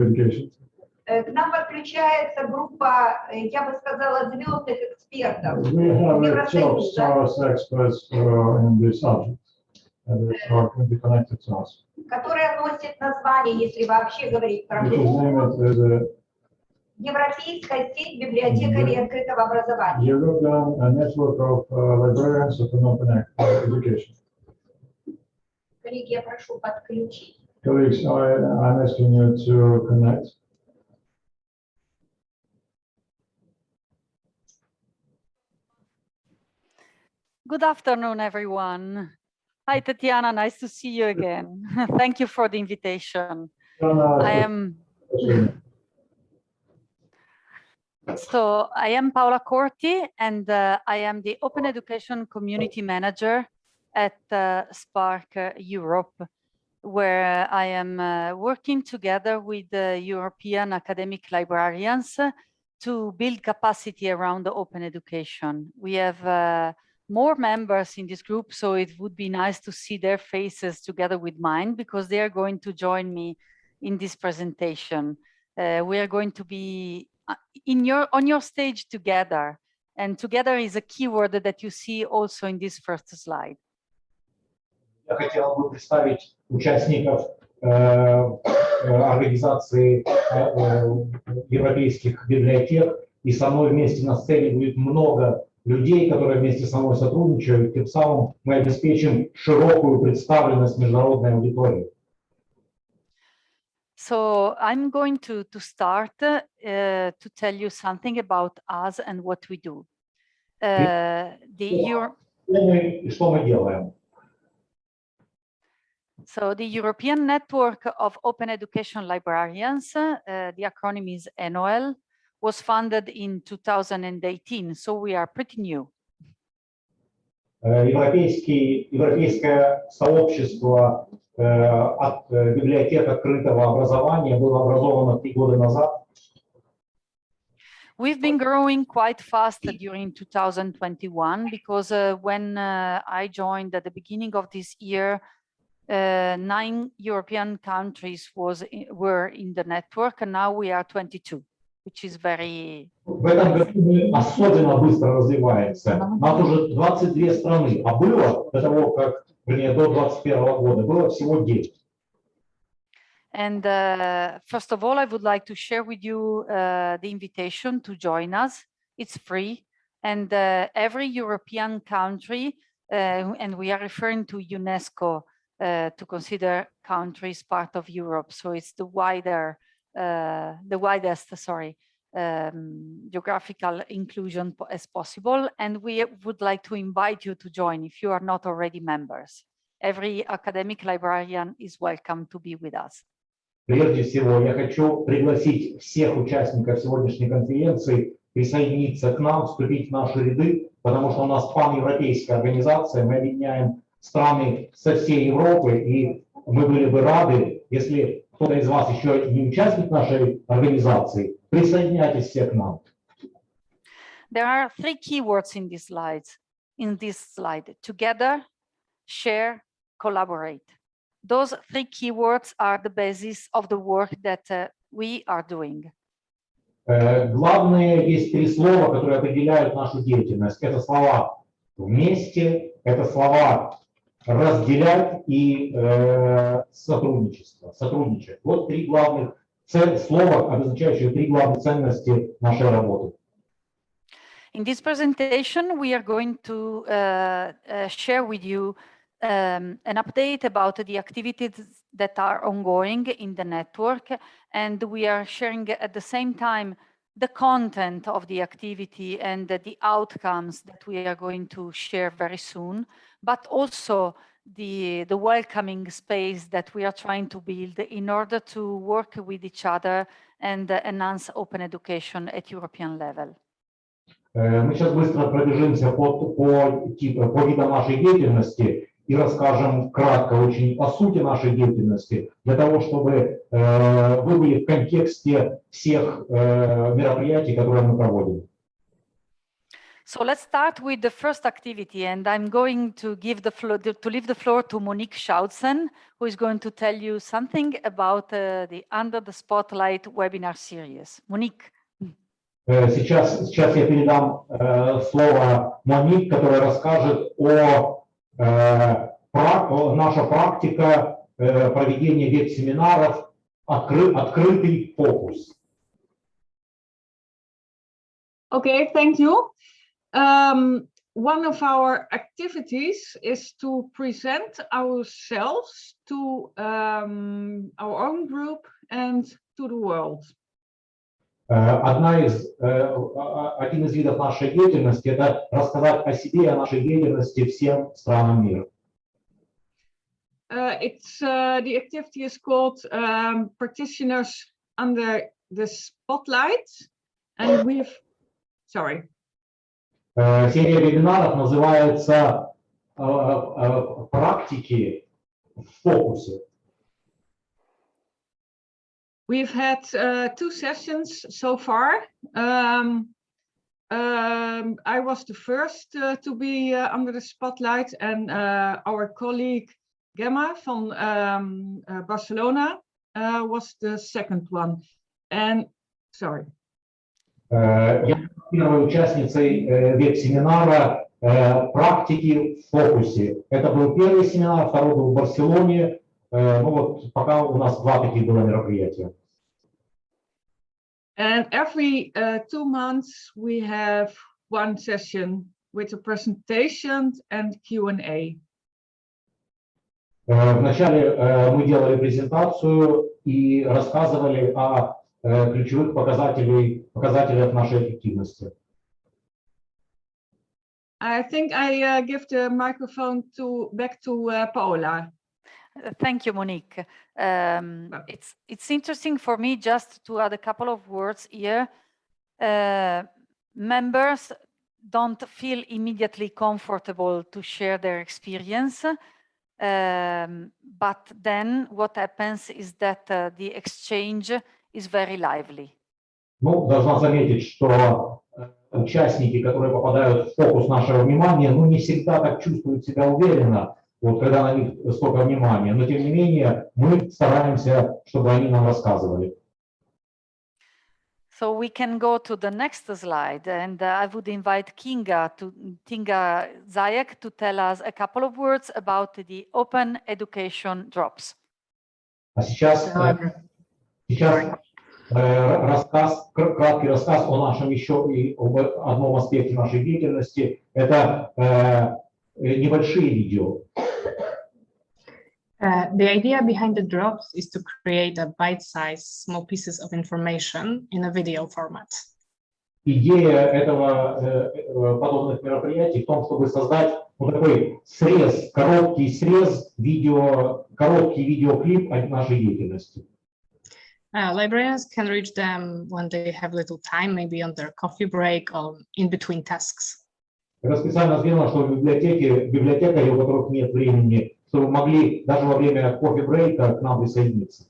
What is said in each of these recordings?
К нам подключается группа, я бы сказала, звездных экспертов. Которая носит название, если вообще говорить про группу, Европейская сеть библиотекарей открытого образования. Коллеги, я прошу подключить. Colleagues, I'm asking you to connect. Good afternoon, everyone. Hi, Tatiana. Nice to see you again. Thank you for the invitation. I am Paola Corti, and I am the Open Education Community Manager at Spark Europe, where I am working together with the European academic librarians to build capacity around the open education. We have more members in this group, so it would be nice to see their faces together with mine, because they are going to join me in this presentation. We are going to be on your stage together, and together is a keyword that you see also in this first slide. Я хотел бы представить участников организации европейских библиотек, и со мной вместе на сцене будет много людей, которые вместе со мной сотрудничают, тем самым мы обеспечим широкую представленность международной аудитории. So I'm going to start to tell you something about us and what we do. Что мы делаем? So the European Network of Open Education Librarians, the acronym is ENOEL, was founded in 2018, so we are pretty new. Европейское сообщество от библиотек открытого образования было образовано 3 года назад. We've been growing quite fast during 2021, because when I joined at the beginning of this year, 9 European countries were in the network, and now we are 22, which is very... В этом году мы особенно быстро развиваемся. Нас уже 22 страны, а было до того, как, вернее, до 2021 года, было всего 9. And first of all, I would like to share with you the invitation to join us. It's free, and every European country, and we are referring to UNESCO to consider countries part of Europe. So it's the widest, geographical inclusion as possible. And we would like to invite you to join if you are not already members. Every academic librarian is welcome to be with us. Прежде всего, я хочу пригласить всех участников сегодняшней конференции присоединиться к нам, вступить в наши ряды, потому что у нас паневропейская организация, мы объединяем страны со всей Европы, и мы были бы рады, если кто-то из вас еще не участник нашей организации, присоединяйтесь все к нам. There are 3 keywords in this slide: together, share, collaborate. Those 3 keywords are the basis of the work that we are doing. Главное, есть 3 слова, которые определяют нашу деятельность. Это слова «вместе», это слова «разделять» и «сотрудничество», «сотрудничать». Вот 3 главных слова, обозначающие 3 главных ценности нашей работы. In this presentation, we are going to share with you an update about the activities that are ongoing in the network, and we are sharing at the same time the content of the activity and the outcomes that we are going to share very soon, but also the welcoming space that we are trying to build in order to work with each other and enhance open education at European level. Мы сейчас быстро пробежимся по видам нашей деятельности и расскажем кратко очень о сути нашей деятельности, для того, чтобы вы были в контексте всех мероприятий, которые мы проводим. So let's start with the first activity, and I'm going to give the floor leave the floor to Monique Schoutsen, who is going to tell you something about the Under the Spotlight webinar series. Monique. Сейчас я передам слово Моник, которая расскажет о наша практика проведения веб-семинаров «Открытый фокус». Okay, thank you. One of our activities is to present ourselves to our own group and to the world. Один из видов нашей деятельности – это рассказать о себе и о нашей деятельности всем странам мира. The activity is called Practitioners Under the Spotlight, and Серия вебинаров называется «Практики в фокусе». We've had 2 sessions so far. I was the first to be under the spotlight, and our colleague Gemma from Barcelona was the second one. And sorry. Я первой участницей веб-семинара «Практики в фокусе». Это был первый семинар, второй был в Барселоне. Ну вот пока у нас 2 таких было мероприятия. And every 2 months we have one session with a presentation and Q&A. Вначале мы делали презентацию и рассказывали о ключевых показателях нашей эффективности. I think I give the microphone back to Paola. Thank you, Monique. It's interesting for me just to add a couple of words here. Members don't feel immediately comfortable to share their experience, but then what happens is that the exchange is very lively. Ну, должна заметить, что участники, которые попадают в фокус нашего внимания, ну, не всегда так чувствуют себя уверенно, вот, когда на них столько внимания, но тем не менее мы стараемся, чтобы они нам рассказывали. So we can go to the next slide, and I would invite Kinga Zając to tell us a couple of words about the open education drops. А сейчас краткий рассказ о нашем еще и об одном аспекте нашей деятельности. Это небольшие видео. The idea behind the drops is to create a bite-sized small pieces of information in a video format. Идея подобных мероприятий в том, чтобы создать вот такой короткий видеоклип о нашей деятельности. Librarians can reach them when they have little time, maybe on their coffee break or in between tasks. Это специально сделано, чтобы библиотекари, у которых нет времени, чтобы могли даже во время кофе-брейка к нам присоединиться.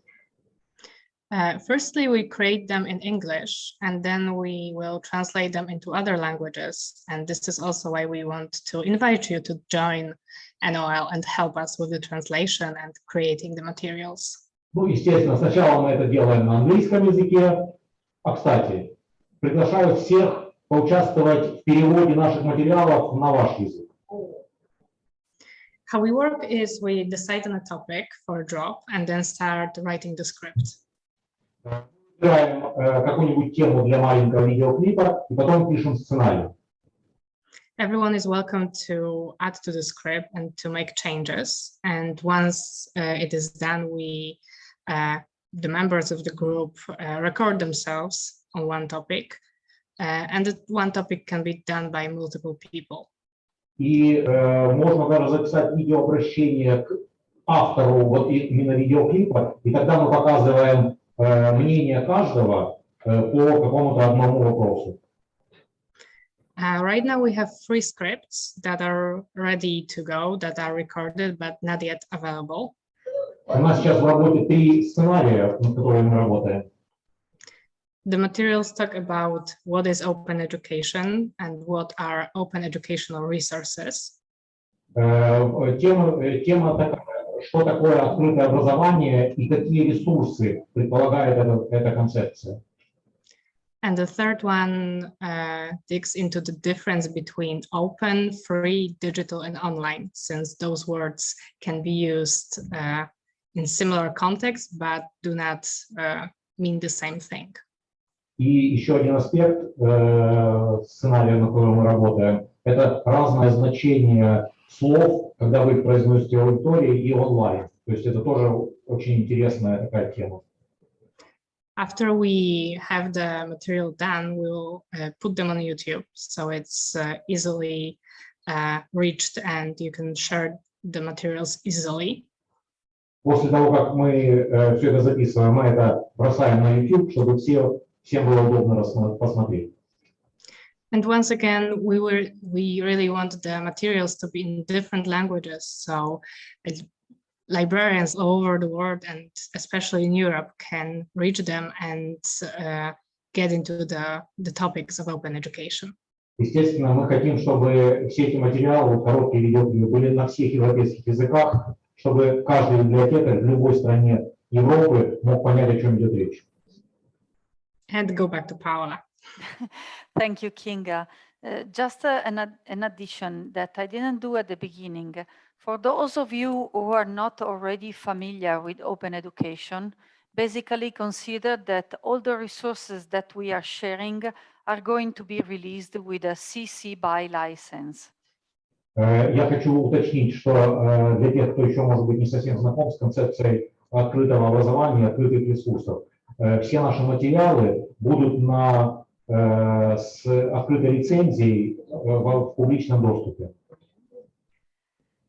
Firstly, we create them in English, and then we will translate them into other languages. And this is also why we want to invite you to join ENOEL and help us with the translation and creating the materials. Ну, естественно, сначала мы это делаем на английском языке. А, кстати, приглашаю всех поучаствовать в переводе наших материалов на ваш язык. How we work is we decide on a topic for a drop and then start writing the script. Выбираем какую-нибудь тему для маленького видеоклипа и потом пишем сценарий. Everyone is welcome to add to the script and to make changes. And once it is done, the members of the group record themselves on one topic, and that one topic can be done by multiple people. И можно даже записать видеообращение к автору вот именно видеоклипа, и тогда мы показываем мнение каждого по какому-то одному вопросу. Right now we have 3 scripts that are ready to go, that are recorded, but not yet available. У нас сейчас в работе 3 сценария, над которыми мы работаем. The materials talk about what is open education and what are open educational resources. Тема такая, что такое открытое образование и какие ресурсы предполагает эта концепция. And the third one digs into the difference between open, free, digital, and online, since those words can be used in similar contexts, but do not mean the same thing. И еще один аспект сценария, на котором мы работаем, это разное значение слов, когда вы их произносите в аудитории и онлайн. То есть это тоже очень интересная такая тема. After we have the material done, we'll put them on YouTube, so it's easily reached and you can share the materials easily. После того, как мы все это записываем, мы это бросаем на YouTube, чтобы всем было удобно посмотреть. And once again, we really want the materials to be in different languages, so librarians all over the world, and especially in Europe, can reach them and get into the topics of open education. Естественно, мы хотим, чтобы все эти материалы, короткие видеоклипы, были на всех европейских языках, чтобы каждый библиотекарь в любой стране Европы мог понять, о чем идет речь. And go back to Paola. Thank you, Kinga. Just an addition that I didn't do at the beginning. For those of you who are not already familiar with open education, basically consider that all the resources that we are sharing are going to be released with a CC BY license. Я хочу уточнить, что для тех, кто еще, может быть, не совсем знаком с концепцией открытого образования, открытых ресурсов, все наши материалы будут с открытой лицензией в публичном доступе.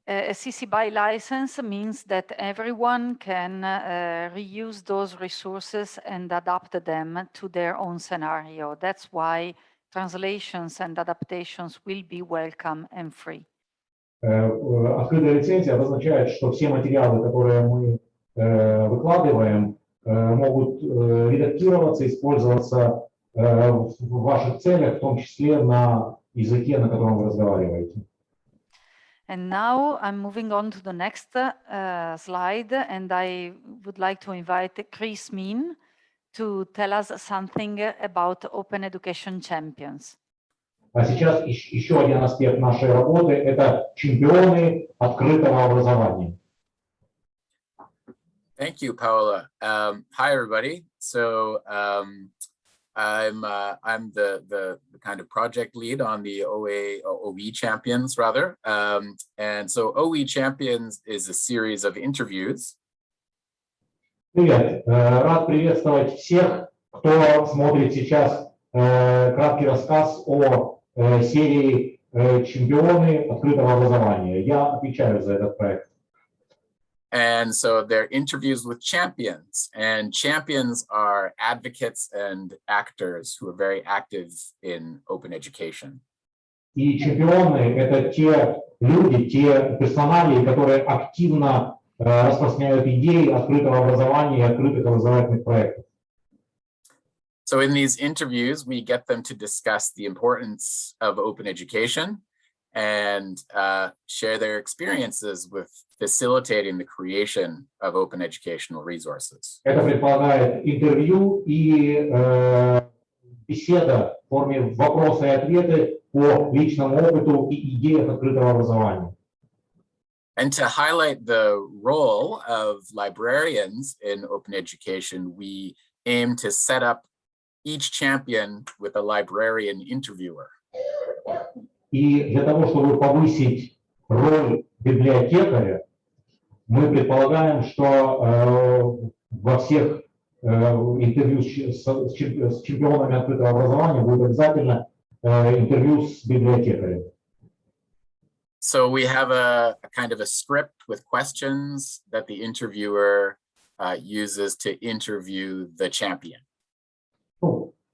A CC BY license means that everyone can reuse those resources and adapt them to their own scenario. That's why translations and adaptations will be welcome and free. Открытая лицензия означает, что все материалы, которые мы выкладываем, могут редактироваться, использоваться в ваших целях, в том числе на языке, на котором вы разговариваете. And now I'm moving on to the next slide, and I would like to invite Meen to tell us something about Open Education Champions. А сейчас еще один аспект нашей работы – это чемпионы открытого образования. Thank you, Paola. Hi, everybody. So I'm the kind of project lead on the OE Champions, rather. And so OE Champions is a series of interviews. Привет. Рад приветствовать всех, кто смотрит сейчас краткий рассказ о серии «Чемпионы открытого образования». Я отвечаю за этот проект. And so they're interviews with champions, and champions are advocates and actors who are very active in open education. И чемпионы – это те люди, те персоналии, которые активно распространяют идеи открытого образования и открытых образовательных проектов. So in these interviews, we get them to discuss the importance of open education and share their experiences with facilitating the creation of open educational resources. Это предполагает интервью и беседа в форме вопроса и ответы по личному опыту и идеях открытого образования. And to highlight the role of librarians in open education, we aim to set up each champion with a librarian interviewer. И для того, чтобы повысить роль библиотекаря, мы предполагаем, что во всех интервью с чемпионами открытого образования будет обязательно интервью с библиотекарем. So we have a kind of a script with questions that the interviewer uses to interview the champion.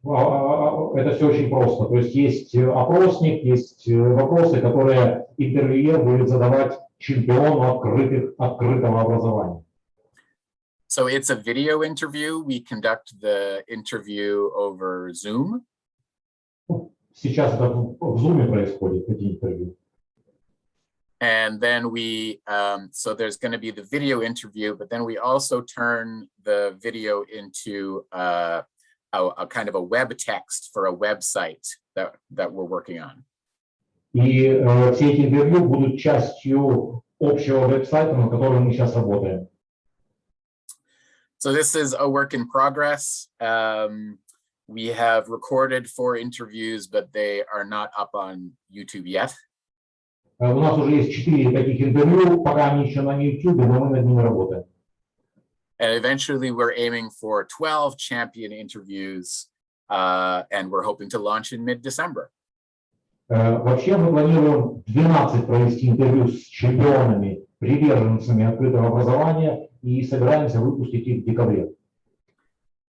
Это все очень просто. То есть есть опросник, есть вопросы, которые интервьюер будет задавать чемпиону открытого образования. So it's a video interview. We conduct the interview over Zoom. Сейчас это в Zoom происходит, эти интервью. And then so there's going to be the video interview, but then we also turn the video into a kind of a web text for a website that we're working on. И все эти интервью будут частью общего веб-сайта, на котором мы сейчас работаем. So this is a work in progress. We have recorded 4 interviews, but they are not up on YouTube yet. У нас уже есть 4 таких интервью, пока они еще на YouTube, но мы над ними работаем. And eventually we're aiming for 12 champion interviews, and we're hoping to launch in mid-December. Вообще мы планируем 12 провести интервью с чемпионами, приверженцами открытого образования, и собираемся выпустить их в декабре.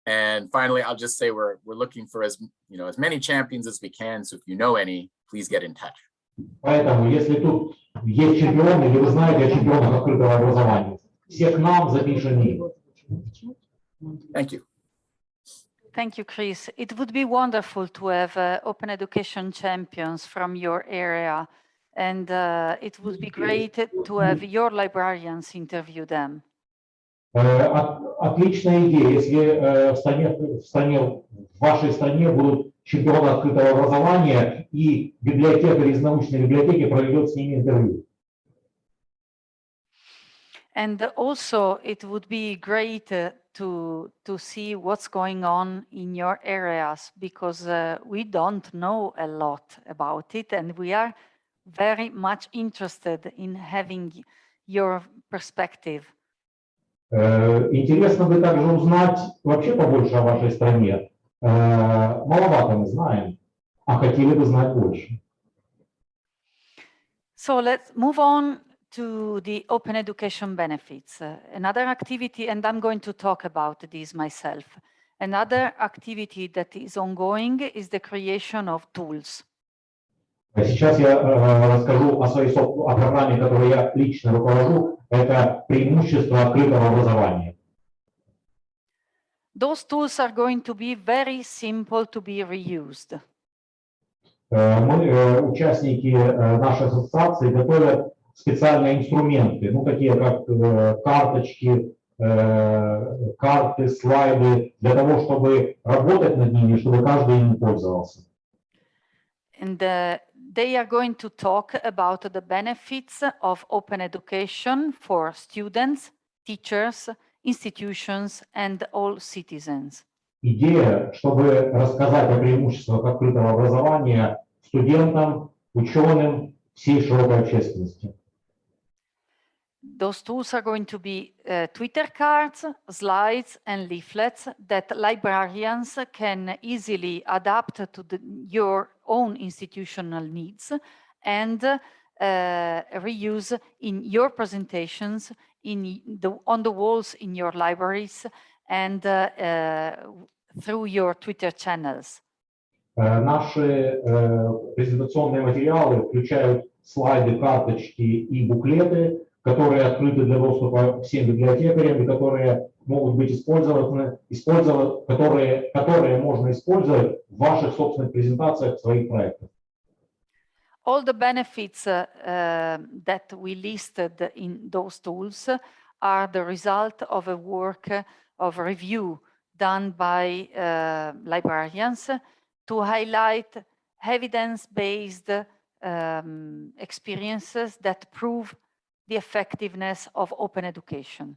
And finally, I'll just say we're looking for as many champions as we can. So if you know any, please get in touch. Поэтому, если тут есть чемпионы, или вы знаете о чемпионах открытого образования, все к нам, запишем их. Thank you. Thank you, Chris. It would be wonderful to have open education champions from your area, and it would be great to have your librarians interview them. Отличная идея, если в вашей стране будут чемпионы открытого образования, и библиотекарь из научной библиотеки проведет с ними интервью. And also, it would be great to see what's going on in your areas, because we don't know a lot about it, and we are very much interested in having your perspective. Интересно бы также узнать вообще побольше о вашей стране. Маловато мы знаем, а хотели бы знать больше. So let's move on to the open education benefits. Another activity, and I'm going to talk about this myself. Another activity that is ongoing is the creation of tools. Сейчас я расскажу о программе, которой я лично руковожу. Это преимущество открытого образования. Those tools are going to be very simple to be reused. Мы, участники нашей ассоциации, готовят специальные инструменты, такие как карточки, карты, слайды, для того, чтобы работать над ними, чтобы каждый ими пользовался. And they are going to talk about the benefits of open education for students, teachers, institutions, and all citizens. Идея, чтобы рассказать о преимуществах открытого образования студентам, ученым, всей широкой общественности. Those tools are going to be Twitter cards, slides, and leaflets that librarians can easily adapt to your own institutional needs and reuse in your presentations, on the walls in your libraries, and through your Twitter channels. Наши презентационные материалы включают слайды, карточки и буклеты, которые открыты для доступа всем библиотекарям и которые могут быть которые можно использовать в ваших собственных презентациях своих проектов. All the benefits that we listed in those tools are the result of a work of review done by librarians to highlight evidence-based experiences that prove the effectiveness of open education.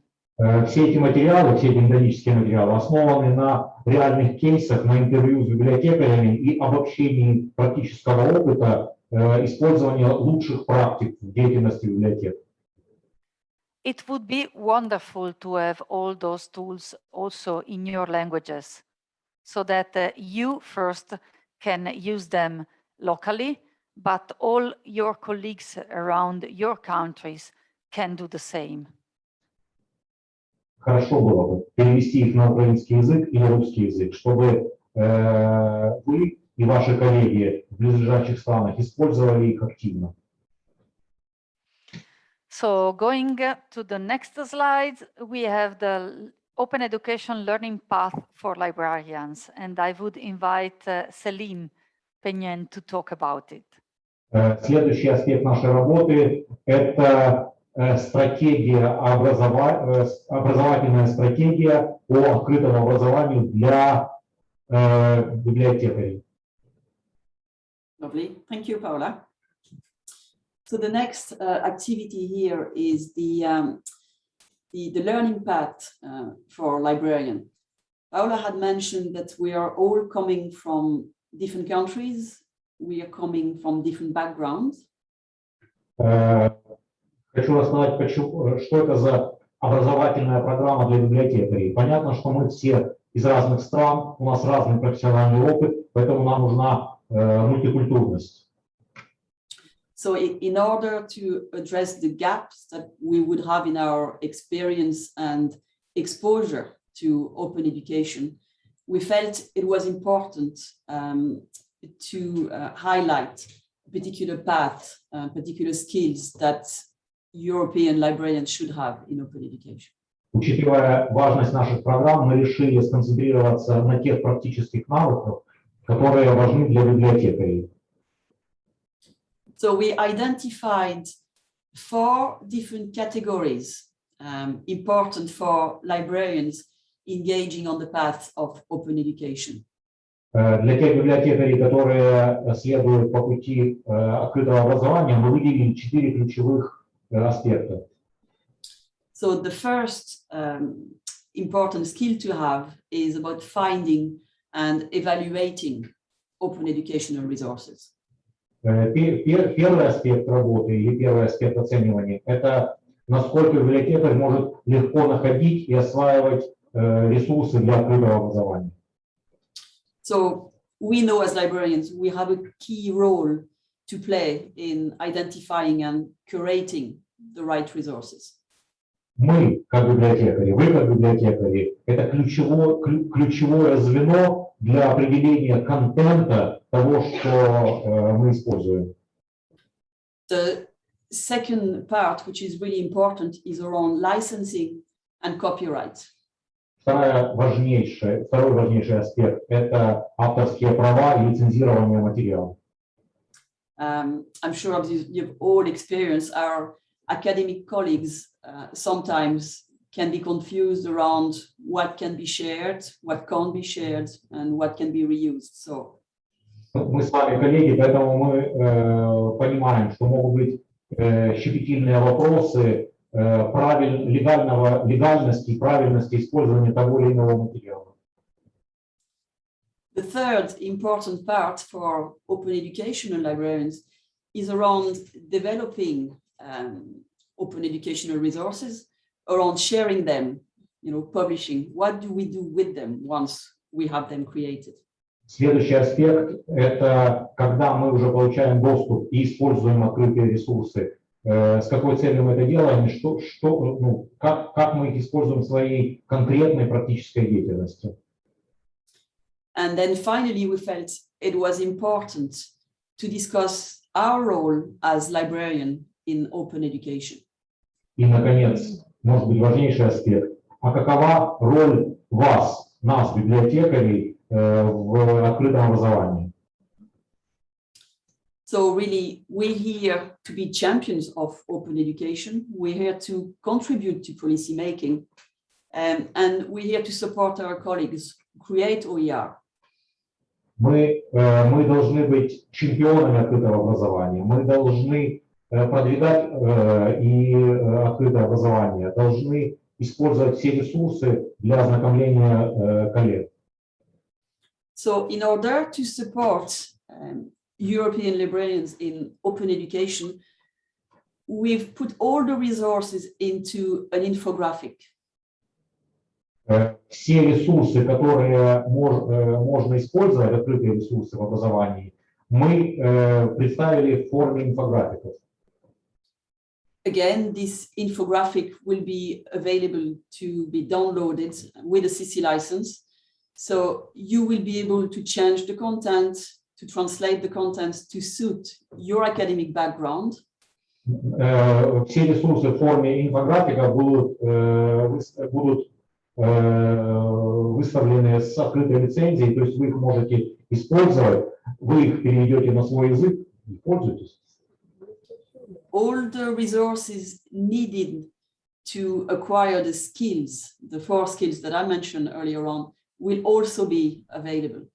Все эти материалы, все эти методические материалы основаны на реальных кейсах, на интервью с библиотекарями и обобщении практического опыта использования лучших практик в деятельности библиотек. It would be wonderful to have all those tools also in your languages, so that you first can use them locally, but all your colleagues around your countries can do the same. Хорошо было бы перевести их на украинский язык и русский язык, чтобы вы и ваши коллеги в близлежащих странах использовали их активно. So going to the next slide, we have the open education learning path for librarians, and I would invite Celine Peignen to talk about it. Следующий аспект нашей работы – это стратегия, образовательная стратегия по открытому образованию для библиотекарей. Lovely. Thank you, Paola. So the next activity here is the learning path for librarian. Paola had mentioned that we are all coming from different countries. We are coming from different backgrounds. Хочу рассказать, что это за образовательная программа для библиотекарей. Понятно, что мы все из разных стран, у нас разный профессиональный опыт, поэтому нам нужна мультикультурность. So in order to address the gaps that we would have in our experience and exposure to open education, we felt it was important to highlight a particular path, particular skills that European librarians should have in open education. Учитывая важность наших программ, мы решили сконцентрироваться на тех практических навыках, которые важны для библиотекарей. So we identified 4 different categories important for librarians engaging on the path of open education. Для тех библиотекарей, которые следуют по пути открытого образования, мы выделили 4 ключевых аспекта. So the first important skill to have is about finding and evaluating open educational resources. Первый аспект работы или первый аспект оценивания – это насколько библиотекарь может легко находить и осваивать ресурсы для открытого образования. So we know as librarians we have a key role to play in identifying and curating the right resources. Мы, как библиотекари, вы, как библиотекари, это ключевое звено для определения контента того, что мы используем. The second part, which is really important, is around licensing and copyright. Второй важнейший аспект – это авторские права и лицензирование материала. I'm sure you've all experienced our academic colleagues sometimes can be confused around what can be shared, what can't be shared, and what can be reused. So мы с вами коллеги, поэтому мы понимаем, что могут быть щепетильные вопросы легальности и правильности использования того или иного материала. The third important part for open educational librarians is around developing open educational resources, around sharing them, publishing. What do we do with them once we have them created? Следующий аспект – это когда мы уже получаем доступ и используем открытые ресурсы. С какой целью мы это делаем и как мы их используем в своей конкретной практической деятельности. And then finally, we felt it was important to discuss our role as librarian in open education. И, наконец, может быть, важнейший аспект. А какова роль вас, нас, библиотекарей, в открытом образовании? So really, we're here to be champions of open education. We're here to contribute to policy making, and we're here to support our colleagues create OER. Мы должны быть чемпионами открытого образования. Мы должны продвигать и открытое образование, должны использовать все ресурсы для ознакомления коллег. So in order to support European librarians in open education, we've put all the resources into an infographic. Все ресурсы, которые можно использовать, открытые ресурсы в образовании, мы представили в форме инфографиков. Again, this infographic will be available to be downloaded with a CC license. So you will be able to change the content, to translate the content to suit your academic background. Все ресурсы в форме инфографика будут выставлены с открытой лицензией, то есть вы их можете использовать, вы их переведете на свой язык и пользуйтесь. All the resources needed to acquire the skills, the 4 skills that I mentioned earlier on, will also be available.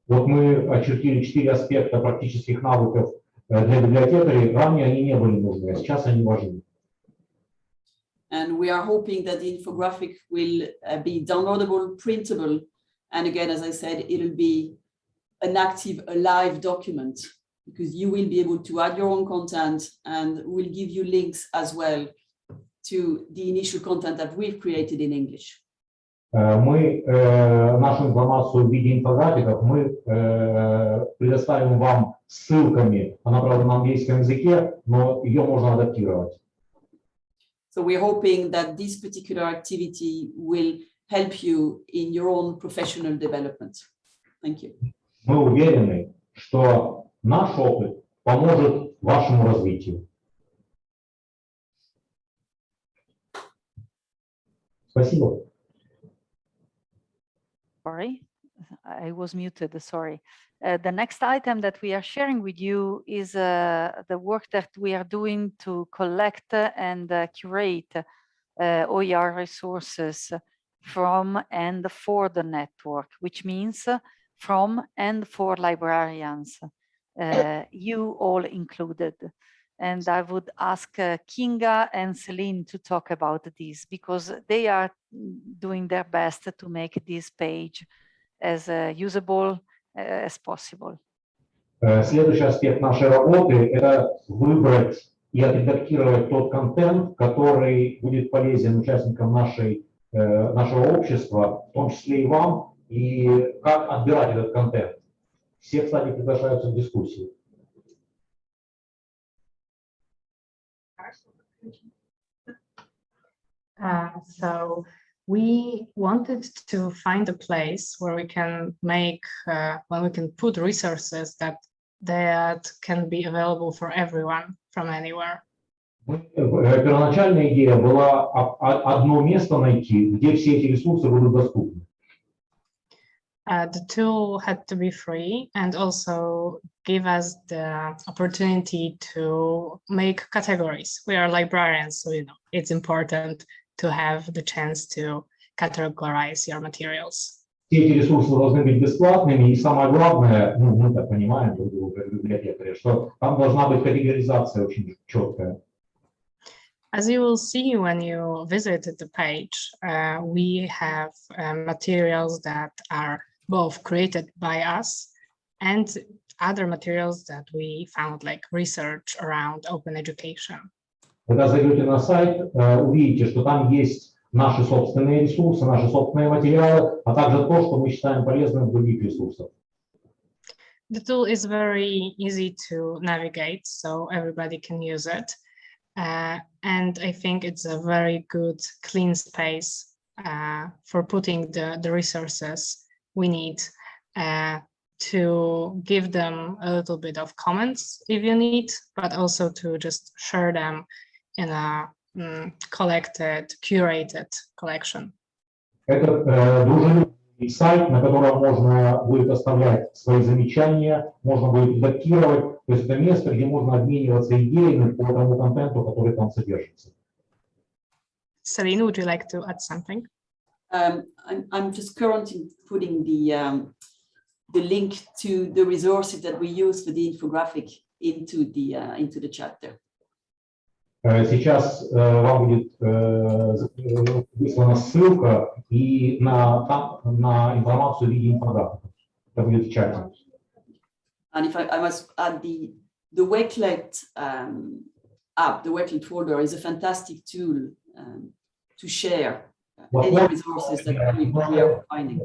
Вот мы очертили 4 аспекта практических навыков для библиотекарей. Ранее они не были нужны, а сейчас они важны. And we are hoping that the infographic will be downloadable, printable, and again, as I said, it'll be an active, a live document, because you will be able to add your own content, and we'll give you links as well to the initial content that we've created in English. Мы нашу информацию в виде инфографиков мы предоставим вам ссылками. Она, правда, на английском языке, но ее можно адаптировать. So we're hoping that this particular activity will help you in your own professional development. Thank you. Мы уверены, что наш опыт поможет вашему развитию. Спасибо. Sorry, I was muted, sorry. The next item that we are sharing with you is the work that we are doing to collect and curate OER resources from and for the network, which means from and for librarians, you all included. And I would ask Kinga and Celine to talk about this, because they are doing their best to make this page as usable as possible. Следующий аспект нашей работы – это выбрать и отредактировать тот контент, который будет полезен участникам нашего общества, в том числе и вам, и как отбирать этот контент. Все, кстати, приглашаются к дискуссии. So we wanted to find a place where we can make, where we can put resources that can be available for everyone from anywhere. Первоначальная идея была одно место найти, где все эти ресурсы будут доступны. The tool had to be free and also give us the opportunity to make categories. We are librarians, so it's important to have the chance to categorize your materials. Все эти ресурсы должны быть бесплатными, и самое главное, мы так понимаем, библиотекари, что там должна быть категоризация очень четкая. As you will see when you visit the page, we have materials that are both created by us and other materials that we found, like research around open education. Когда зайдете на сайт, увидите, что там есть наши собственные ресурсы, наши собственные материалы, а также то, что мы считаем полезным в других ресурсах. The tool is very easy to navigate, so everybody can use it. And I think it's a very good, clean space for putting the resources we need to give them a little bit of comments if you need, but also to just share them in a collected, curated collection. Это дружелюбный сайт, на котором можно будет оставлять свои замечания, можно будет редактировать. То есть это место, где можно обмениваться идеями по тому контенту, который там содержится. Celine, would you like to add something? I'm just currently putting the link to the resources that we use for the infographic into the chat there. Сейчас вам будет выслана ссылка и на информацию в виде инфографики. Это будет в чате. And if I must add, the Wakelet app, the Wakelet folder, is a fantastic tool to share any resources that we are finding.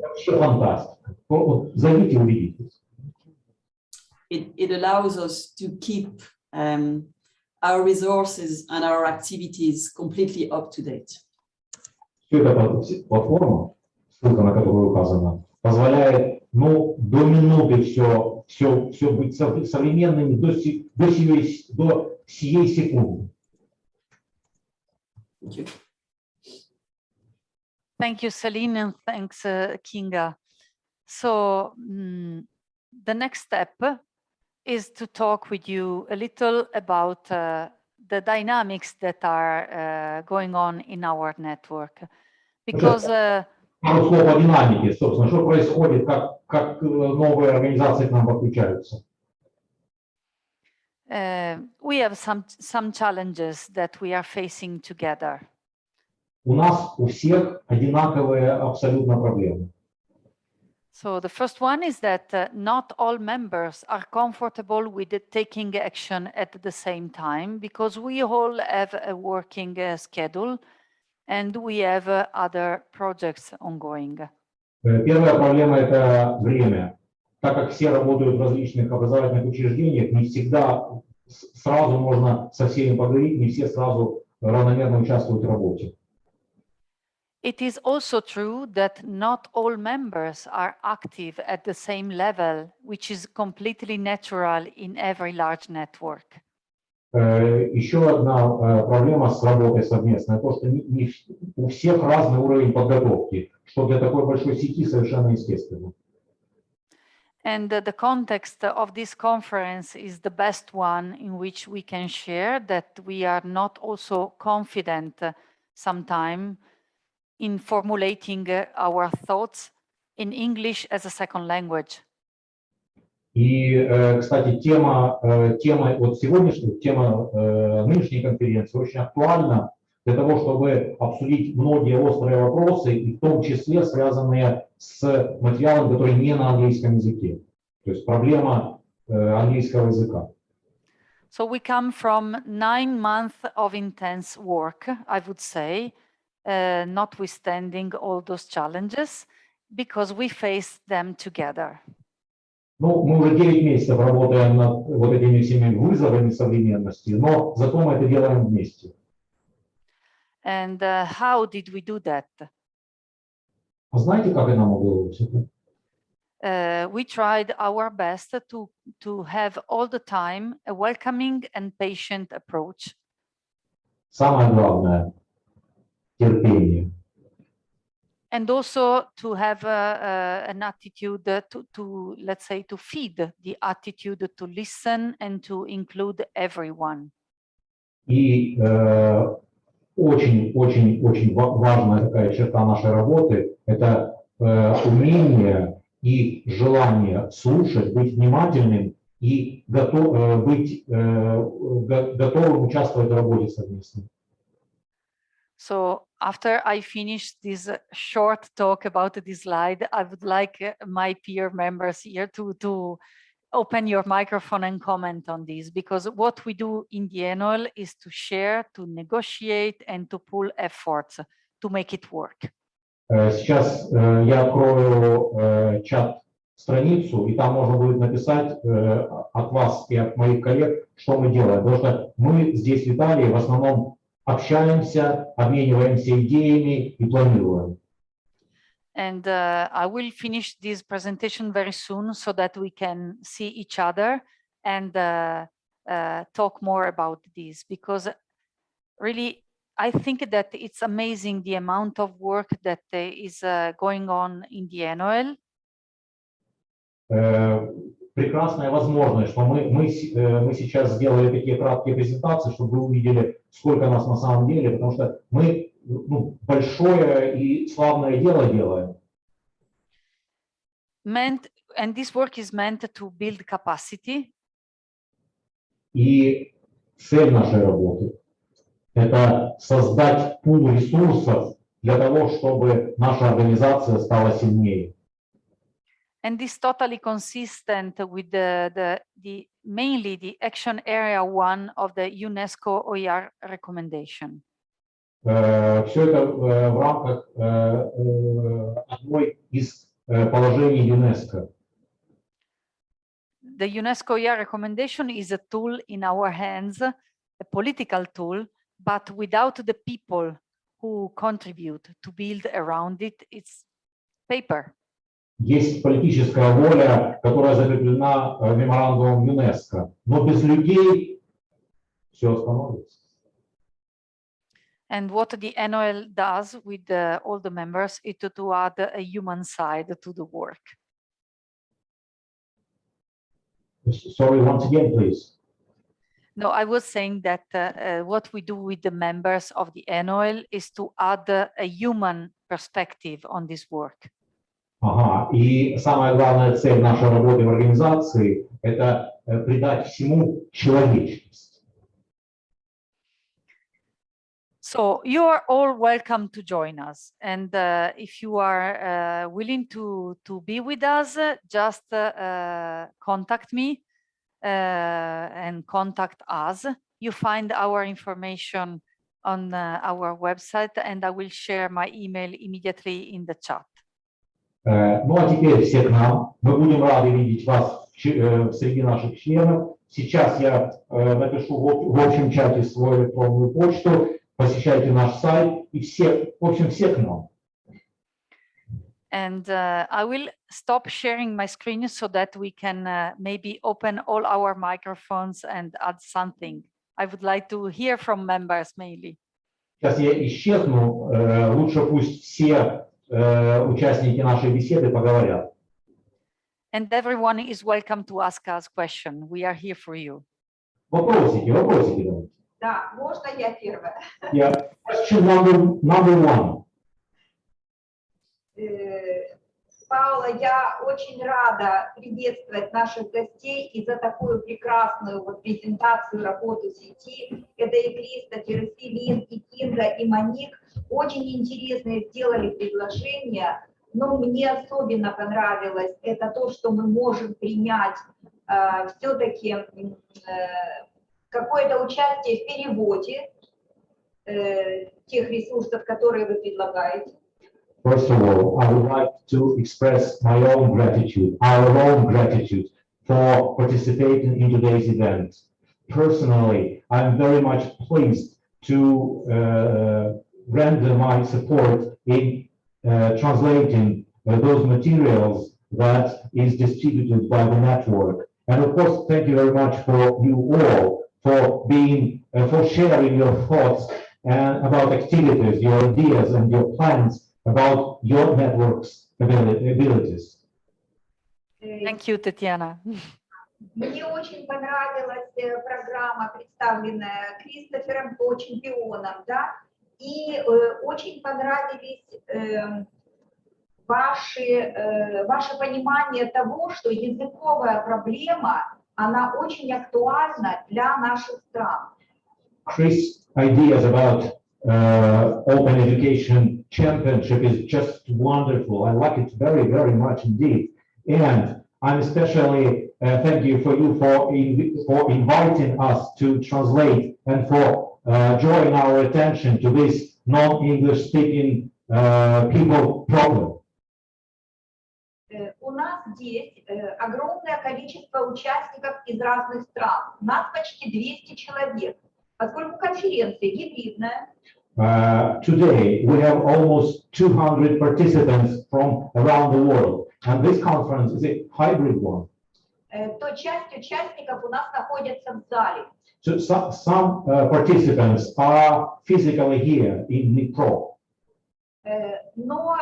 Зайдите, увидите. It allows us to keep our resources and our activities completely up to date. Эта платформа, ссылка на которую указана, позволяет до минуты все быть современными до сией секунды. Thank you. Thank you, Celine, and thanks, Kinga. So the next step is to talk with you a little about the dynamics that are going on in our network. Because пару слов о динамике, собственно, что происходит, как новые организации к нам подключаются. we have some challenges that we are facing together. У нас у всех одинаковые абсолютно проблемы. So the first one is that not all members are comfortable with taking action at the same time because we all have a working schedule and we have other projects ongoing. Первая проблема – это время. Так как все работают в различных образовательных учреждениях, не всегда сразу можно со всеми поговорить, не все сразу равномерно участвуют в работе. It is also true that not all members are active at the same level, which is completely natural in every large network. Еще одна проблема с работой совместной, то, что у всех разный уровень подготовки, что для такой большой сети совершенно естественно. And the context of this conference is the best one in which we can share that we are not also confident sometimes in formulating our thoughts in English as a second language. И, кстати, тема вот сегодняшней, тема нынешней конференции очень актуальна для того, чтобы обсудить многие острые вопросы, и в том числе связанные с материалом, который не на английском языке. То есть проблема английского языка. So we come from 9 months of intense work, I would say, notwithstanding all those challenges, because we face them together. Ну, мы уже 9 месяцев работаем над вот этими всеми вызовами современности, но зато мы это делаем вместе. And how did we do that? А знаете, как это нам удалось? We tried our best to have all the time a welcoming and patient approach. Самое главное – терпение. And also to have an attitude to, let's say, to feed the attitude to listen and to include everyone. И очень важная такая черта нашей работы – это умение и желание слушать, быть внимательным и быть готовым участвовать в работе совместно. So after I finish this short talk about this slide, I would like my peer members here to open your microphone and comment on this, because what we do in the ENOEL is to share, to negotiate, and to pool efforts to make it work. Сейчас я открою чат-страницу, и там можно будет написать от вас и от моих коллег, что мы делаем. Потому что мы здесь в Италии в основном общаемся, обмениваемся идеями и планируем. And I will finish this presentation very soon so that we can see each other and talk more about this, because really I think that it's amazing the amount of work that is going on in the ENOEL. Прекрасная возможность, что мы сейчас сделали такие краткие презентации, чтобы вы увидели, сколько нас на самом деле, потому что мы большое и славное дело делаем. And this work is meant to build capacity. И цель нашей работы – это создать пул ресурсов для того, чтобы наша организация стала сильнее. And this totally consistent with mainly the action area 1 of the UNESCO OER recommendation. Все это в рамках одной из положений ЮНЕСКО. The UNESCO OER recommendation is a tool in our hands, a political tool, but without the people who contribute to build around it, it's paper. Есть политическая воля, которая закреплена меморандумом ЮНЕСКО, но без людей все остановится. And what the ENOEL does with all the members is to add a human side to the work. Sorry, once again, please. No, I was saying that what we do with the members of the ENOEL is to add a human perspective on this work. Ага, и самая главная цель нашей работы в организации – это придать всему человечность. So you are all welcome to join us. And if you are willing to be with us, just contact me and contact us. You find our information on our website, and I will share my email immediately in the chat. Ну а теперь все к нам. Мы будем рады видеть вас среди наших членов. Сейчас я напишу в общем чате свою электронную почту. Посещайте наш сайт и все, в общем, все к нам. And I will stop sharing my screen so that we can maybe open all our microphones and add something. I would like to hear from members mainly. Сейчас я исчезну. Лучше пусть все участники нашей беседы поговорят. And everyone is welcome to ask us questions. We are here for you. Вопросики давайте. Да, можно я первая? Yeah. Question number one. Паула, я очень рада приветствовать наших гостей и за такую прекрасную презентацию работы сети. Это и Kristopher, и Celine, и Kinga, и Monique. Очень интересные сделали предложения, но мне особенно понравилось это то, что мы можем принять все-таки какое-то участие в переводе тех ресурсов, которые вы предлагаете. First of all, I would like to express my own gratitude, our own gratitude for participating in today's event. Personally, I'm very much pleased to render my support in translating those materials that is distributed by the network. And of course, thank you very much for you all for being, for sharing your thoughts about activities, your ideas and your plans about your network's abilities. Thank you, Tatiana. Мне очень понравилась программа, представленная Кристофером по чемпионам, да, и очень понравились ваше понимание того, что языковая проблема, она очень актуальна для наших стран. Chris' ideas about Open Education Championship is just wonderful. I like it very, very much indeed. And I'm especially thank you for inviting us to translate and for drawing our attention to this non-English speaking people problem. У нас здесь огромное количество участников из разных стран. У нас почти 200 человек. Поскольку конференция гибридная, today we have almost 200 participants from around the world, and this conference is a hybrid one. То часть участников у нас находится в зале. So some participants are physically here in Dnipro. Но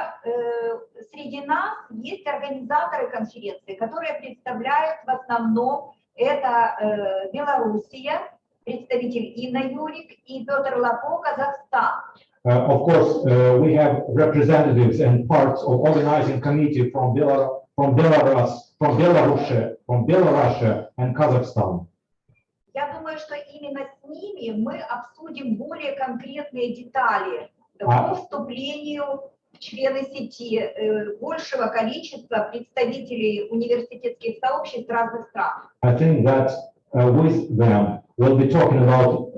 среди нас есть организаторы конференции, которые представляют в основном это Белоруссия, представитель Инна Юрик и Петр Лапо, Казахстан. Of course, we have representatives and parts of organizing committee from Belarus and Kazakhstan. Я думаю, что именно с ними мы обсудим более конкретные детали по вступлению в члены сети большего количества представителей университетских сообществ разных стран. I think that with them we'll be talking about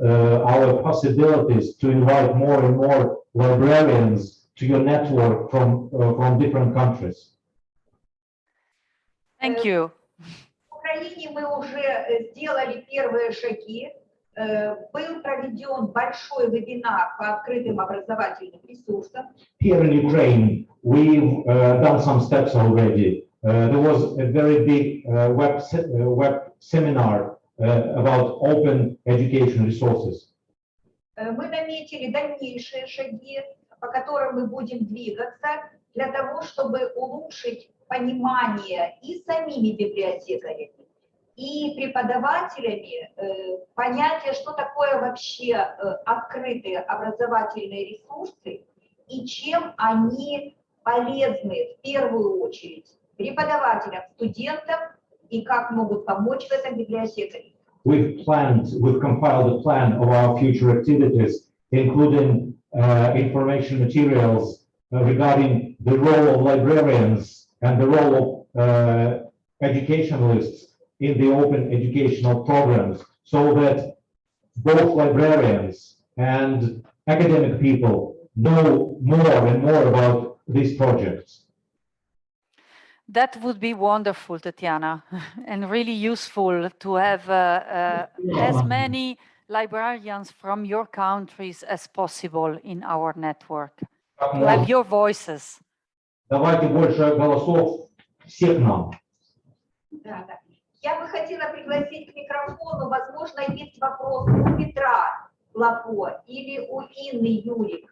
our possibilities to invite more and more librarians to your network from different countries. Thank you. В Украине мы уже сделали первые шаги. Был проведен большой вебинар по открытым образовательным ресурсам. Here in Ukraine, we've done some steps already. There was a very big web seminar about open education resources. Мы наметили дальнейшие шаги, по которым мы будем двигаться для того, чтобы улучшить понимание и самими библиотекарями, и преподавателями понятие, что такое вообще открытые образовательные ресурсы и чем они полезны в первую очередь преподавателям, студентам и как могут помочь в этом библиотекари. We've compiled a plan of our future activities, including information materials regarding the role of librarians and the role of educationalists in the open educational programs, so that both librarians and academic people know more and more about these projects. That would be wonderful, Tatiana, and really useful to have as many librarians from your countries as possible in our network, to have your voices. Давайте больше голосов всех нам. Да. Я бы хотела пригласить к микрофону, возможно, есть вопрос у Петра Лапо или у Инны Юрик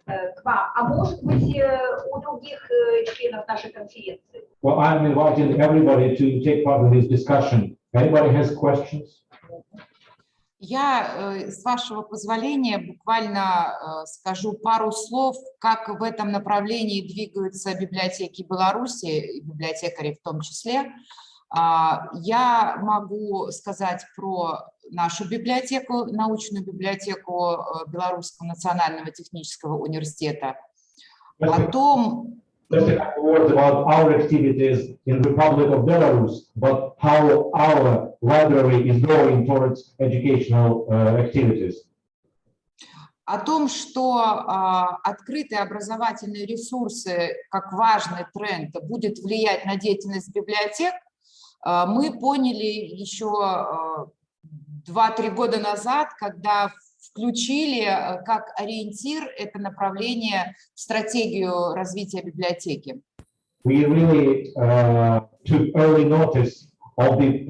к вам, а может быть у других членов нашей конференции. Well, I'm inviting everybody to take part in this discussion. Anybody has questions? Я, с вашего позволения, буквально скажу пару слов, как в этом направлении двигаются библиотеки Беларуси, и библиотекари в том числе. Я могу сказать про нашу библиотеку, научную библиотеку Белорусского национального технического университета, о том... Just a couple words about our activities in the Republic of Belarus, but how our library is going towards educational activities. О том, что открытые образовательные ресурсы, как важный тренд, будет влиять на деятельность библиотек, мы поняли еще 2-3 года назад, когда включили как ориентир это направление в стратегию развития библиотеки. We really took early notice of the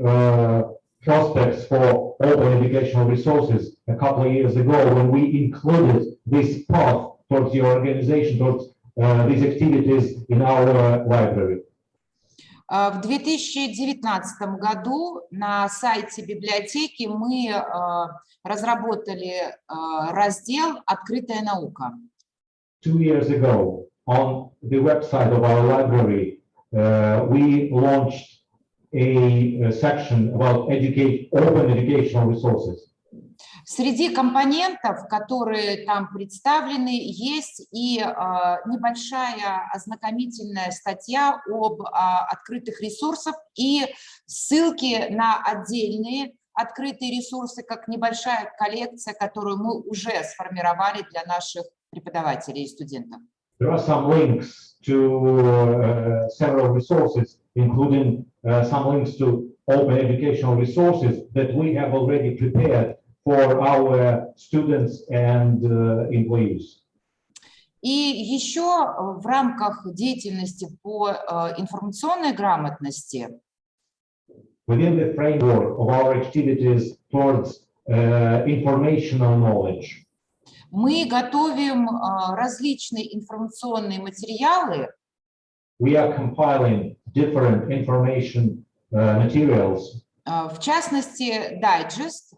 prospects for open educational resources a couple of years ago when we included this path towards the organization, towards these activities in our library. В 2019 году на сайте библиотеки мы разработали раздел «Открытая наука». 2 years ago, on the website of our library, we launched a section about open educational resources. Среди компонентов, которые там представлены, есть и небольшая ознакомительная статья об открытых ресурсах и ссылки на отдельные открытые ресурсы, как небольшая коллекция, которую мы уже сформировали для наших преподавателей и студентов. There are some links to several resources, including some links to open educational resources that we have already prepared for our students and employees. И еще в рамках деятельности по информационной грамотности Within the framework of our activities towards informational knowledge, мы готовим различные информационные материалы. We are compiling different information materials. В частности, дайджест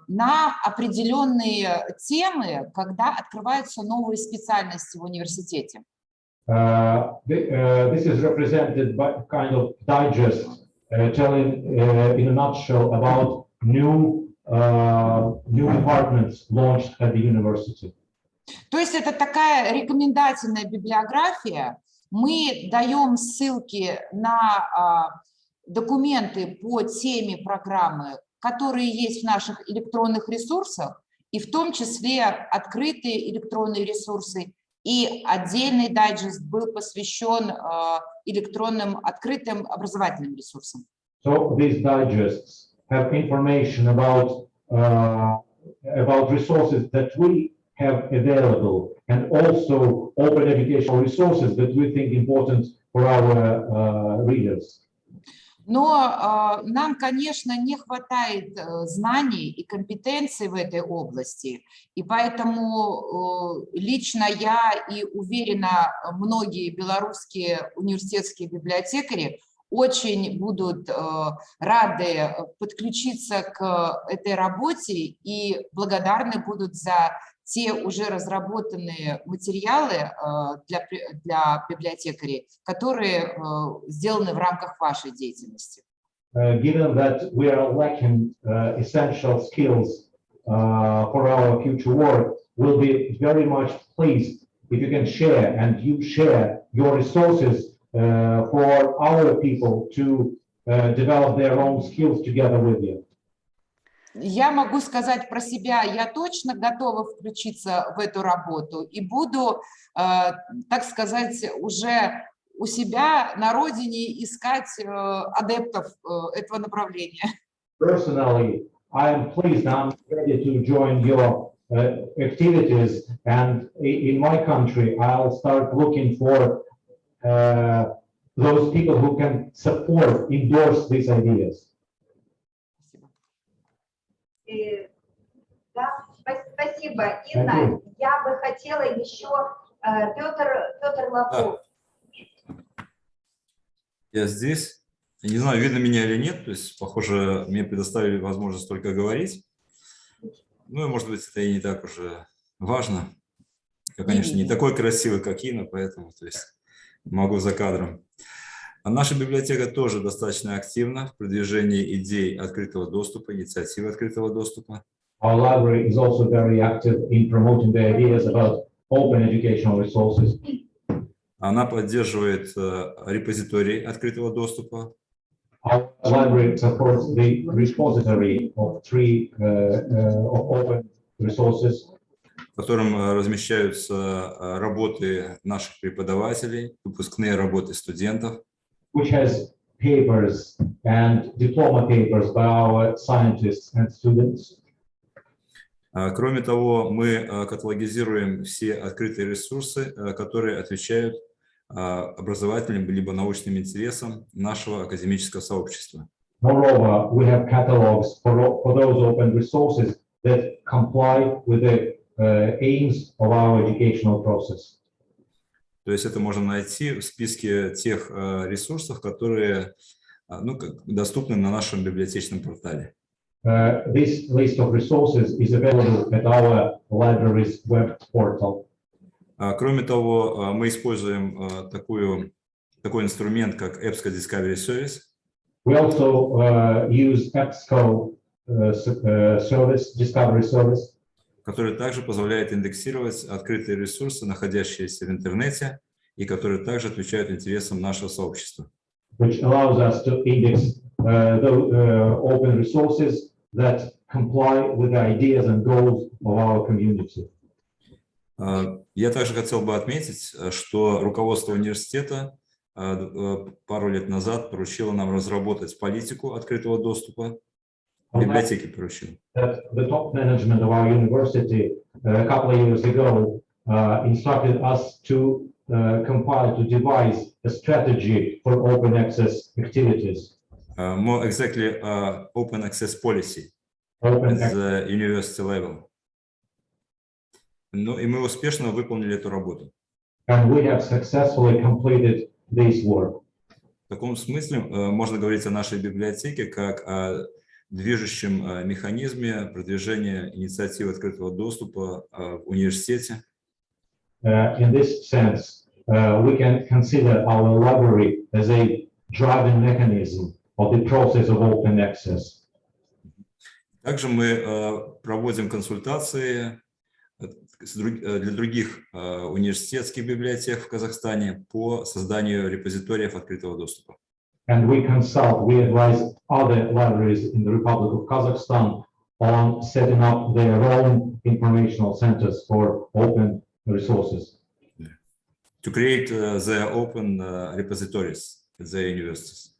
на определенные темы, когда открываются новые специальности в университете. This is represented by kind of digest, telling in a nutshell about new departments launched at the university. То есть это такая рекомендательная библиография. Мы даем ссылки на документы по теме программы, которые есть в наших электронных ресурсах, и в том числе открытые электронные ресурсы, и отдельный дайджест был посвящен электронным открытым образовательным ресурсам. So these digests have information about resources that we have available, and also open educational resources that we think important for our readers. Но нам, конечно, не хватает знаний и компетенций в этой области, и поэтому лично я и уверена, многие белорусские университетские библиотекари очень будут рады подключиться к этой работе и благодарны будут за те уже разработанные материалы для библиотекарей, которые сделаны в рамках вашей деятельности. Given that we are lacking essential skills for our future work, we'll be very much pleased if you can share and you share your resources for our people to develop their own skills together with you. Я могу сказать про себя, я точно готова включиться в эту работу и буду, так сказать, уже у себя на родине искать адептов этого направления. Personally, I am pleased, I'm ready to join your activities, and in my country, I'll start looking for those people who can support, endorse these ideas. Да, спасибо, Инна. Я бы хотела еще Петр Лапов. Я здесь. Я не знаю, видно меня или нет, то есть, похоже, мне предоставили возможность только говорить. Ну, и, может быть, это и не так уже важно. Я, конечно, не такой красивый, как Инна, поэтому, то есть, могу за кадром. А наша библиотека тоже достаточно активна в продвижении идей открытого доступа, инициативы открытого доступа. Our library is also very active in promoting the ideas about open educational resources. Она поддерживает репозиторий открытого доступа. Our library supports the repository of of open resources, В котором размещаются работы наших преподавателей, выпускные работы студентов. which has papers and diploma papers by our scientists and students. Кроме того, мы каталогизируем все открытые ресурсы, которые отвечают образовательным либо научным интересам нашего академического сообщества. Moreover, we have catalogs for those open resources that comply with the aims of our educational process. То есть это можно найти в списке тех ресурсов, которые доступны на нашем библиотечном портале. This list of resources is available at our library's web portal. Кроме того, мы используем такой инструмент, как EBSCO Discovery Service. We also use EBSCO Discovery Service, который также позволяет индексировать открытые ресурсы, находящиеся в интернете, и которые также отвечают интересам нашего сообщества. which allows us to index the open resources that comply with the ideas and goals of our community. Я также хотел бы отметить, что руководство университета пару лет назад поручило нам разработать политику открытого доступа. Библиотеки поручило. The top management of our university a couple of years ago instructed us to compile, to devise a strategy for open access activities. More exactly, open access policy at the university level. Ну и мы успешно выполнили эту работу. And we have successfully completed this work. В таком смысле можно говорить о нашей библиотеке как о движущем механизме продвижения инициативы открытого доступа в университете. In this sense, we can consider our library as a driving mechanism of the process of open access. Также мы проводим консультации для других университетских библиотек в Казахстане по созданию репозиториев открытого доступа. And we consult, we advise other libraries in the Republic of Kazakhstan on setting up their own informational centers for open resources. To create their open repositories at their universities.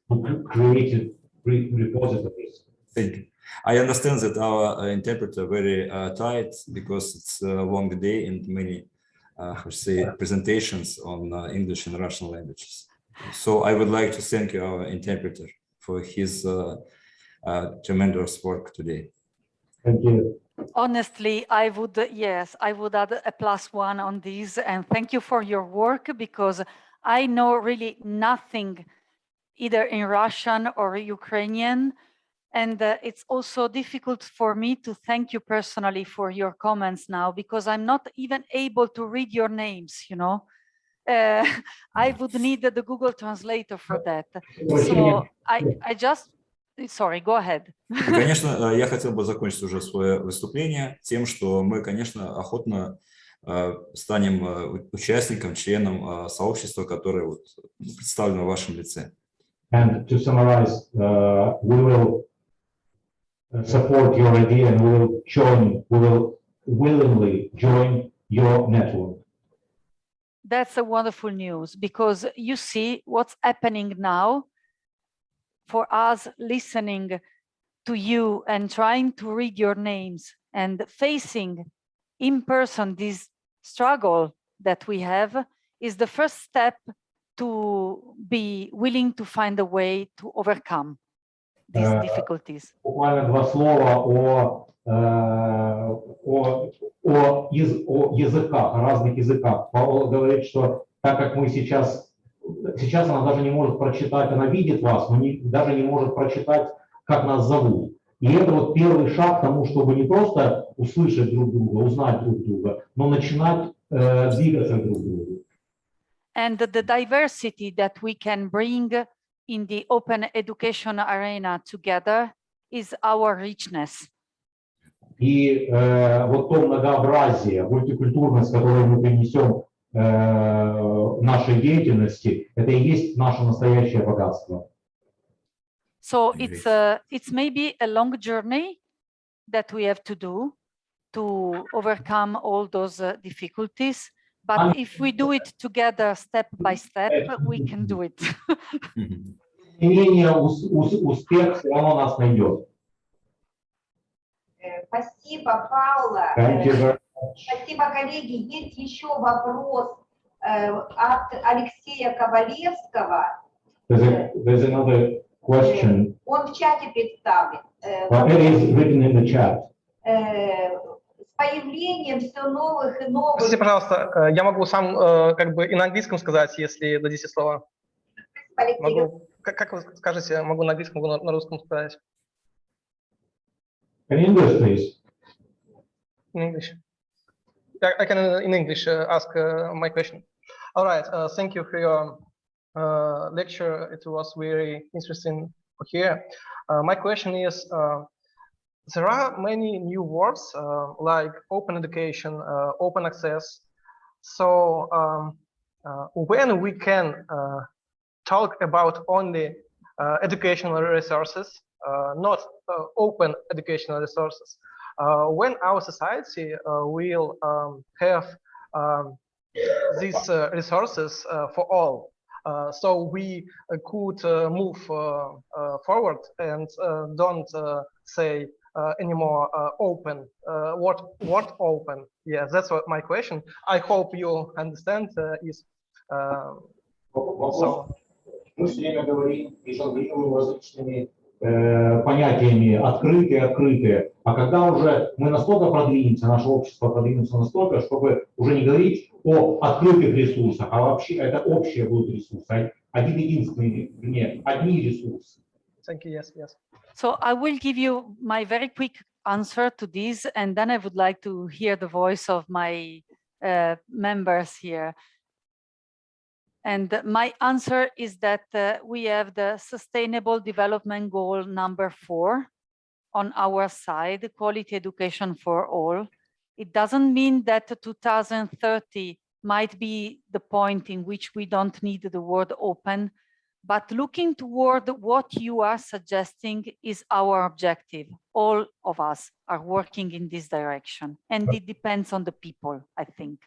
Created repositories. Thank you. I understand that our interpreter very tight because it's a long day and many, presentations on English and Russian languages. So I would like to thank you, our interpreter, for his tremendous work today. Thank you. Honestly, I would, yes, I would add a +1 on this, and thank you for your work, because I know really nothing either in Russian or Ukrainian, and it's also difficult for me to thank you personally for your comments now, because I'm not even able to read your names, you know. I would need the Google Translator for that. So I just, sorry, go ahead. Конечно, я хотел бы закончить уже свое выступление тем, что мы, конечно, охотно станем участником, членом сообщества, которое вот представлено в вашем лице. And to summarize, we will support your idea and we will willingly join your network. That's a wonderful news, because you see what's happening now. For us listening to you and trying to read your names and facing in person this struggle that we have is the first step to be willing to find a way to overcome these difficulties. Буквально два слова о языках, о разных языках. Паола говорит, что так как мы сейчас она даже не может прочитать, она видит вас, но даже не может прочитать, как нас зовут. И это вот первый шаг к тому, чтобы не просто услышать друг друга, узнать друг друга, но начинать двигаться друг к другу. And the diversity that we can bring in the open education arena together is our richness. И вот то многообразие, мультикультурность, которую мы принесем нашей деятельности, это и есть наше настоящее богатство. So it's maybe a long journey that we have to do to overcome all those difficulties, but if we do it together step by step, we can do it. Тем не менее, успех все равно нас найдет. Спасибо, Паула. Thank you very much. Спасибо, коллеги. Есть еще вопрос от Алексея Ковалевского. There's another question. Он в чате представлен. It is written in the chat. С появлением все новых и новых... Простите, пожалуйста, я могу сам как бы и на английском сказать, если дадите слово. Могу, как вы скажете, могу на английском, могу на русском сказать. In English, please. In English. I can in English ask my question. All right. Thank you for your lecture. It was very interesting to hear. My question is, there are many new words like open education, open access. So when we can talk about only educational resources, not open educational resources, when our society will have these resources for all, so we could move forward and don't say anymore open, what open. Yeah, that's what my question. I hope you understand is so. Мы все время говорим и жонглируем различными понятиями открытые. А когда уже мы настолько продвинемся, наше общество продвинется настолько, чтобы уже не говорить о открытых ресурсах, а вообще это общие будут ресурсы, один единственный, нет, одни ресурсы. Thank you. Yes, yes. So I will give you my very quick answer to this, and then I would like to hear the voice of my members here. And my answer is that we have the Sustainable Development Goal number 4 on our side, quality education for all. It doesn't mean that 2030 might be the point in which we don't need the word open, but looking toward what you are suggesting is our objective. All of us are working in this direction, and it depends on the people, I think.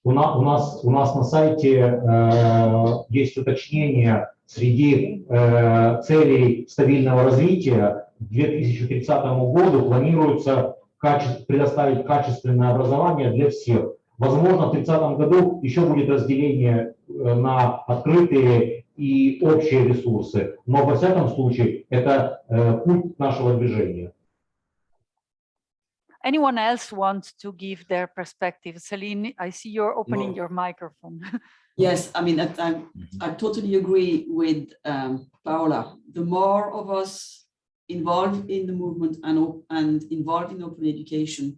У нас на сайте есть уточнение среди целей стабильного развития. К 2030 году планируется предоставить качественное образование для всех. Возможно, в 2030 году еще будет разделение на открытые и общие ресурсы, но во всяком случае это путь нашего движения. Anyone else wants to give their perspective? Celine, I see you're opening your microphone. Yes, I mean, I totally agree with Paola. The more of us involved in the movement and involved in open education,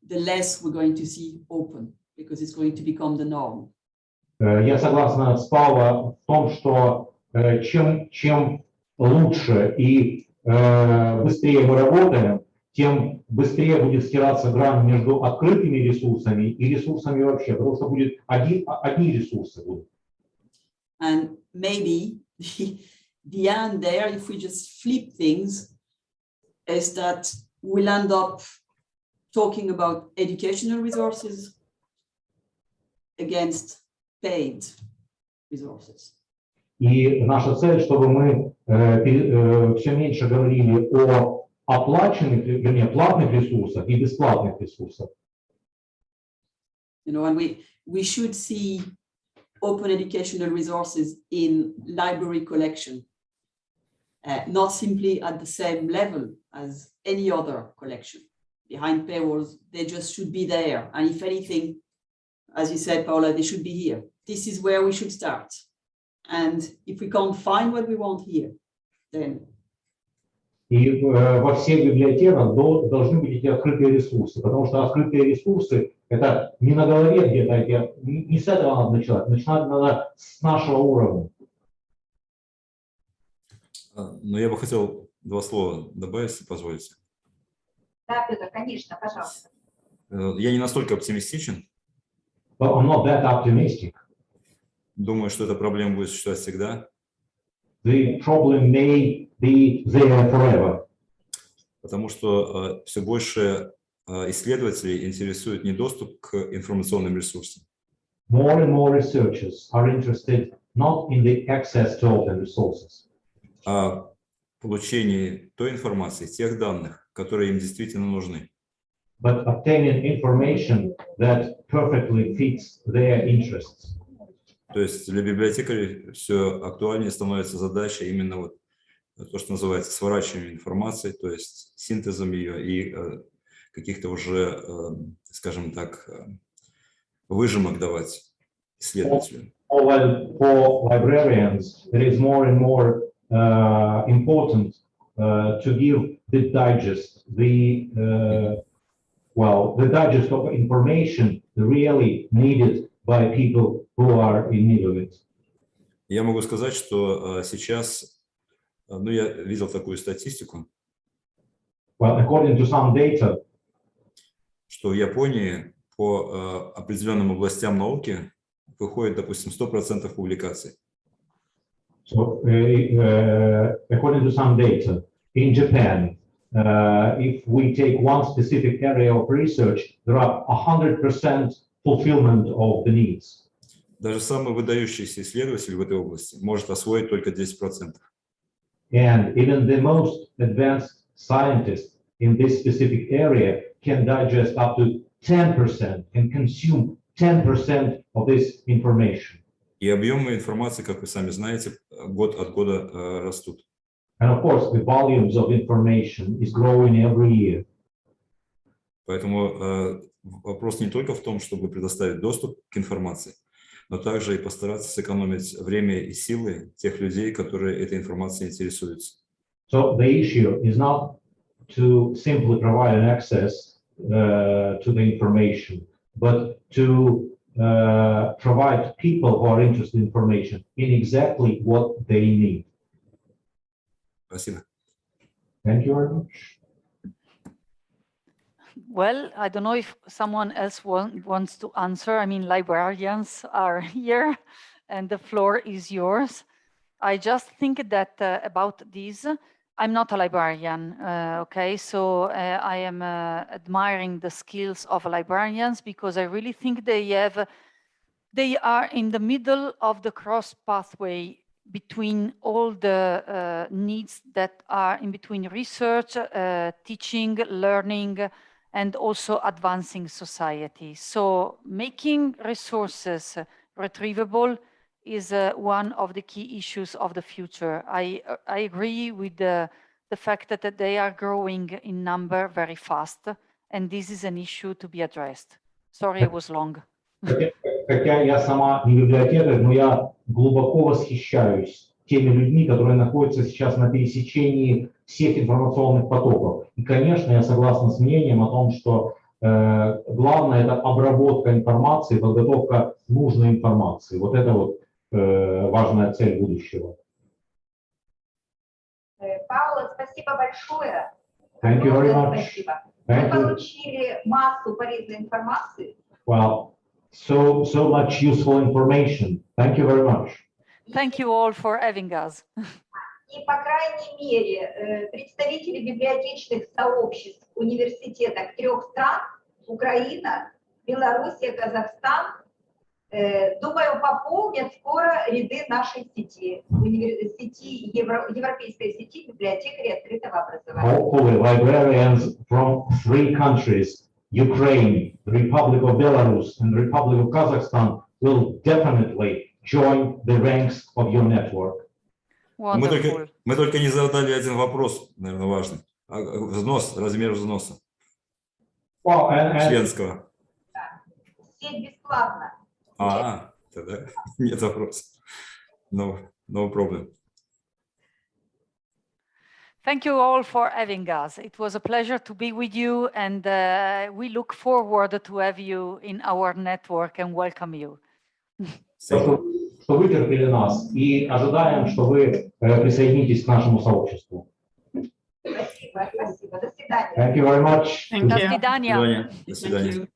the less we're going to see open, because it's going to become the norm. Я согласна с Пауло в том, что чем лучше и быстрее мы работаем, тем быстрее будет стираться грань между открытыми ресурсами и ресурсами вообще, потому что будет одни ресурсы будут. And maybe the end there, if we just flip things, is that we'll end up talking about educational resources against paid resources. И наша цель, чтобы мы все меньше говорили о оплаченных, вернее, платных ресурсах и бесплатных ресурсах. You know, and we should see open educational resources in library collection, not simply at the same level as any other collection. Behind paywalls, they just should be there. And if anything, as you said, Paola, they should be here. This is where we should start. And if we can't find what we want here, then... И во всех библиотеках должны быть эти открытые ресурсы, потому что открытые ресурсы — это не на голове где-то, не с этого надо начинать, начинать надо с нашего уровня. Но я бы хотел два слова добавить, если позволите. Да, Петр, конечно, пожалуйста. Я не настолько оптимистичен. But I'm not that optimistic. Думаю, что эта проблема будет существовать всегда. The problem may be there forever. Потому что все больше исследователей интересует не доступ к информационным ресурсам. More and more researchers are interested not in the access to open resources, А получении той информации, тех данных, которые им действительно нужны. but obtaining information that perfectly fits their interests. То есть для библиотекарей все актуальнее становится задача именно вот то, что называется сворачиванием информации, то есть синтезом ее и каких-то уже, скажем так, выжимок давать исследователю. While for librarians, it is more and more important to give the digest, the digest of information really needed by people who are in need of it. Я могу сказать, что сейчас, ну, я видел такую статистику, Well, according to some data, что в Японии по определенным областям науки выходит, допустим, 100% публикаций. so according to some data, in Japan, if we take one specific area of research, there are 100% fulfillment of the needs. Даже самый выдающийся исследователь в этой области может освоить только 10%. And even the most advanced scientists in this specific area can digest up to 10% and consume 10% of this information. И объемы информации, как вы сами знаете, год от года растут. And of course, the volumes of information is growing every year. Поэтому вопрос не только в том, чтобы предоставить доступ к информации, но также и постараться сэкономить время и силы тех людей, которые этой информацией интересуются. So the issue is not to simply provide an access to the information, but to provide people who are interested in information in exactly what they need. Спасибо. Thank you very much. Well, I don't know if someone else wants to answer. I mean, librarians are here and the floor is yours. I just think that about this, I'm not a librarian, okay? So I am admiring the skills of librarians because I really think they are in the middle of the cross pathway between all the needs that are in between research, teaching, learning, and also advancing society. So making resources retrievable is one of the key issues of the future. I agree with the fact that they are growing in number very fast, and this is an issue to be addressed. Sorry, it was long. Хотя я сама не библиотекарь, но я глубоко восхищаюсь теми людьми, которые находятся сейчас на пересечении всех информационных потоков. И, конечно, я согласна с мнением о том, что главное – это обработка информации, подготовка нужной информации. Вот это вот важная цель будущего. Паула, спасибо большое. Thank you very much. Спасибо. Thank Мы you. получили массу полезной информации. Well, so much useful information. Thank you very much. Thank you all for having us. И, по крайней мере, представители библиотечных сообществ в университетах 3 стран, Украина, Белоруссия, Казахстан, думаю, пополнят скоро ряды нашей сети, Европейской сети библиотекарей открытого образования. Hopefully, librarians from 3 countries, Ukraine, the Republic of Belarus, and the Republic of Kazakhstan, will definitely join the ranks of your network. Мы только не задали один вопрос, наверное, важный. Взнос, размер взноса членского. Сеть бесплатна. Тогда нет вопроса. No problem. Thank you all for having us. It was a pleasure to be with you, and we look forward to have you in our network and welcome you. Что вы терпели нас, и ожидаем, что вы присоединитесь к нашему сообществу. Спасибо, спасибо. До свидания. Thank you very much. До свидания. До свидания.